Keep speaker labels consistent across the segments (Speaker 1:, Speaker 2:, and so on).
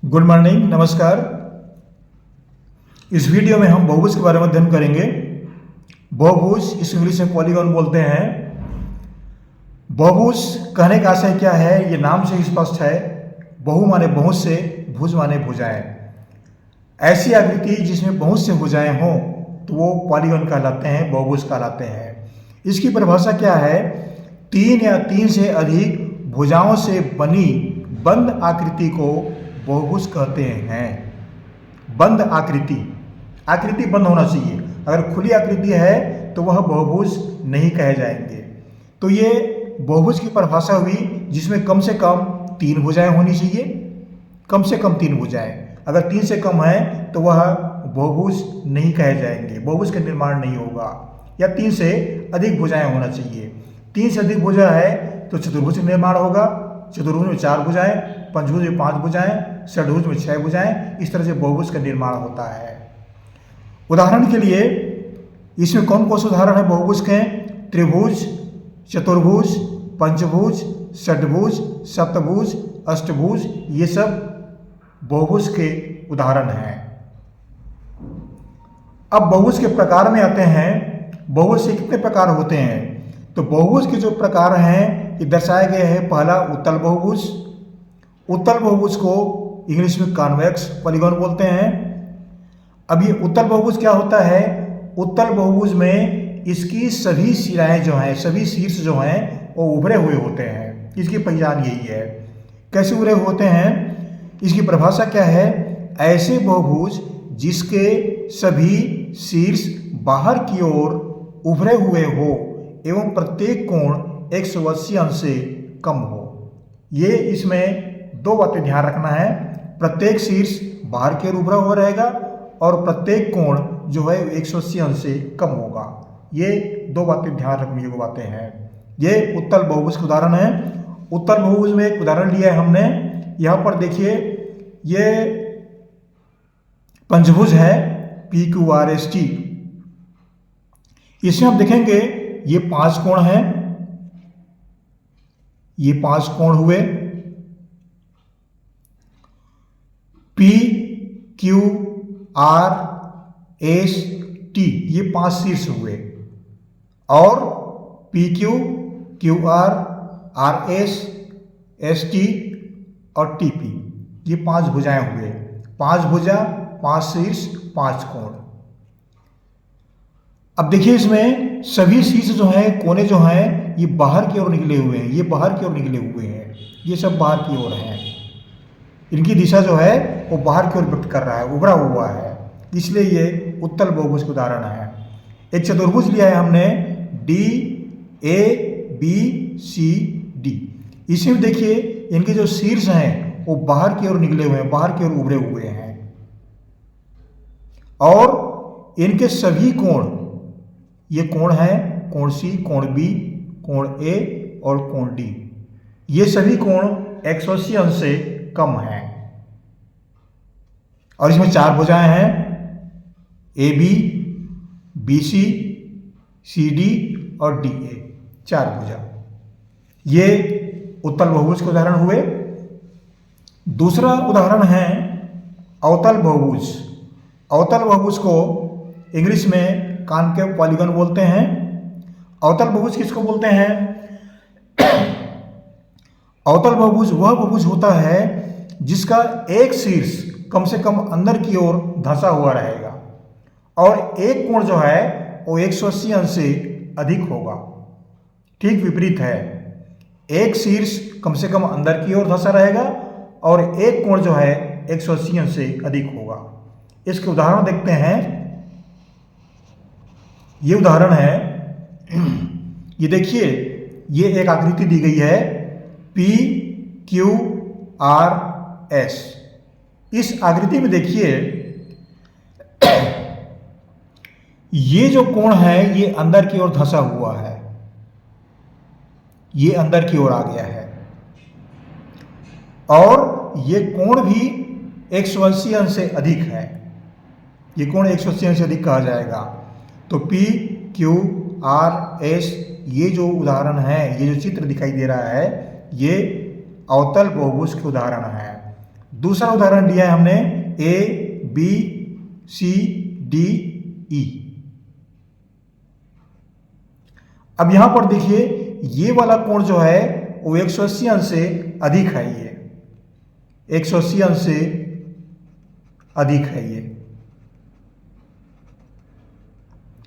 Speaker 1: Good morning, नमस्कार। इस video में हम बहुभुज के बारे में अध्ययन करेंगे। बहुभुज इस इंग्लिश में पॉलीगॉन बोलते हैं। बहुभुज कहने का आशय क्या है, ये नाम से ही स्पष्ट है। बहु माने बहुत से, भुज माने भुजाएं। ऐसी आकृति जिसमें बहुत से भुजाएं हों तो वो पॉलीगॉन कहलाते हैं, बहुभुज कहलाते हैं। इसकी परिभाषा क्या है? तीन या तीन से अधिक भुजाओं से बनी बंद आकृति को बहुभुज कहते हैं। बंद आकृति, आकृति बंद होना चाहिए। अगर खुली आकृति है तो वह बहुभुज नहीं कहे जाएंगे। तो ये बहुभुज की परिभाषा हुई जिसमें कम से कम तीन भुजाएं होनी चाहिए। कम से कम तीन भुजाएं, अगर तीन से कम है तो वह बहुभुज नहीं कहे जाएंगे, बहुभुज का निर्माण नहीं होगा। या तीन से अधिक भुजाएं होना चाहिए। तीन से अधिक भुजा है तो चतुर्भुज का निर्माण होगा। चतुर्भुज में चार भुजाएं, पंचभुज में पांच भुजाएं, षड्भुज में छह भुजाएं। इस तरह से बहुभुज का निर्माण होता है। उदाहरण के लिए इसमें कौन कौन से उदाहरण है बहुभुज के? त्रिभुज, चतुर्भुज, पंचभुज, षड्भुज, सप्तभुज, अष्टभुज, ये सब बहुभुज के उदाहरण हैं। अब बहुभुज के प्रकार में आते हैं। बहुभुज से कितने प्रकार होते हैं? तो बहुभुज के जो प्रकार हैं ये दर्शाए गए हैं। पहला उत्तल बहुभुज। उत्तल बहुभुज को इंग्लिश में कॉन्वेक्स पॉलीगॉन बोलते हैं। अब ये उत्तल बहुभुज क्या होता है? उत्तल बहुभुज में इसकी सभी सिराएं जो हैं, सभी शीर्ष जो हैं वो उभरे हुए होते हैं। इसकी पहचान यही है। कैसे उभरे हुए होते हैं? इसकी परिभाषा क्या है? ऐसे बहुभुज जिसके सभी शीर्ष बाहर की ओर उभरे हुए हो एवं प्रत्येक कोण 180 अंश से कम हो। ये इसमें दो बातें ध्यान रखना है। प्रत्येक शीर्ष बाहर की ओर उभरा हुआ रहेगा और प्रत्येक कोण जो है 180 अंश से कम होगा। ये दो बातें ध्यान रखने योग्य बातें हैं। ये उत्तल बहुभुज का उदाहरण है। उत्तल बहुभुज में एक उदाहरण लिया है हमने। यहाँ पर देखिए, ये पंचभुज है, PQRST। इसमें हम देखेंगे ये पांच कोण हैं। ये पांच कोण हुए, PQRST, ये पांच शीर्ष हुए। और PQ, QR, RS, ST और TP, ये पांच भुजाएं हुए। पांच भुजा, पांच शीर्ष, पांच कोण। अब देखिए इसमें सभी शीर्ष जो हैं, कोने जो हैं, ये बाहर की ओर निकले हुए हैं। ये बाहर की ओर निकले हुए हैं। ये सब बाहर की ओर हैं। इनकी दिशा जो है वो बाहर की ओर व्यक्त कर रहा है, उभरा हुआ है। इसलिए ये उत्तल बहुभुज का उदाहरण है। एक चतुर्भुज लिया है हमने, DABCD। इसमें देखिए इनके जो शीर्ष हैं वो बाहर की ओर निकले हुए हैं, बाहर की ओर उभरे हुए हैं। और इनके सभी कोण, ये कोण है, कोण C, कोण B, कोण A और कोण D। ये सभी कोण 180 अंश से कम हैं। और इसमें चार भुजाएं हैं, AB, BC, CD और DA, चार भुजा। ये उत्तल बहुभुज के उदाहरण हुए। दूसरा उदाहरण है अवतल बहुभुज। अवतल बहुभुज को इंग्लिश में कॉनकेव पॉलीगॉन बोलते हैं। अवतल बहुभुज किसको बोलते हैं? अवतल बहुभुज वह बहुभुज होता है जिसका एक शीर्ष कम से कम अंदर की ओर धंसा हुआ रहेगा और एक कोण जो है वो 180 अंश से अधिक होगा। ठीक विपरीत है, एक शीर्ष कम से कम अंदर की ओर धंसा रहेगा और एक कोण जो है 180 अंश से अधिक होगा। इसके उदाहरण देखते हैं। ये उदाहरण है, ये देखिए, ये एक आकृति दी गई है PQRS। इस आकृति में देखिए ये जो कोण है ये अंदर की ओर धंसा हुआ है। ये अंदर की ओर आ गया है और ये कोण भी 180 अंश से अधिक है। ये कोण 180 अंश से अधिक कहा जाएगा। तो PQRS, ये जो उदाहरण है, ये जो चित्र दिखाई दे रहा है, ये अवतल बहुभुज के उदाहरण है। दूसरा उदाहरण दिया है हमने A B C D E. अब यहां पर देखिए ये वाला कोण जो है वो 180 अंश से अधिक है, ये 180 अंश से अधिक है ये,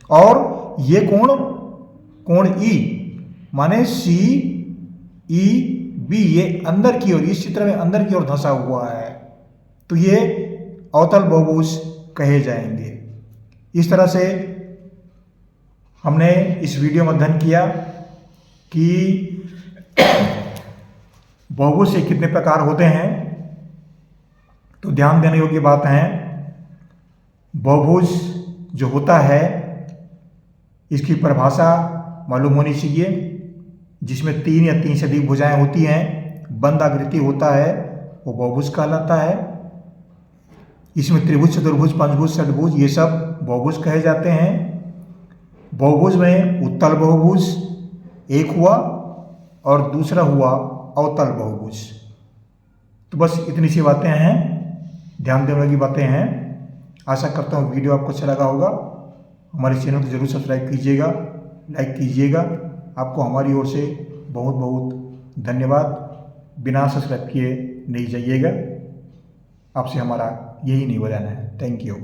Speaker 1: और ये कोण ई माने सी ई बी, ये अंदर की ओर, इस चित्र में अंदर की ओर धंसा हुआ है, तो ये अवतल बहुभुज कहे जाएंगे। इस तरह से हमने इस वीडियो में अध्ययन किया कि बहुभुज से कितने प्रकार होते हैं। तो ध्यान देने योग्य बात है, बहुभुज जो होता है इसकी परिभाषा मालूम होनी चाहिए, जिसमें 3 या 3 से अधिक भुजाएं होती हैं, बंद आकृति होता है, वो बहुभुज कहलाता है। इसमें त्रिभुज, चतुर्भुज, पंचभुज, षटभुज ये सब बहुभुज कहे जाते हैं। बहुभुज में उत्तल बहुभुज एक हुआ और दूसरा हुआ अवतल बहुभुज। तो बस इतनी सी बातें हैं, ध्यान देने वाली बातें हैं। आशा करता हूँ वीडियो आपको अच्छा लगा होगा। हमारे चैनल को जरूर सब्सक्राइब कीजिएगा, लाइक कीजिएगा। आपको हमारी ओर से बहुत बहुत धन्यवाद। बिना सब्सक्राइब किए नहीं जाइएगा, आपसे हमारा यही निवेदन है। Thank you.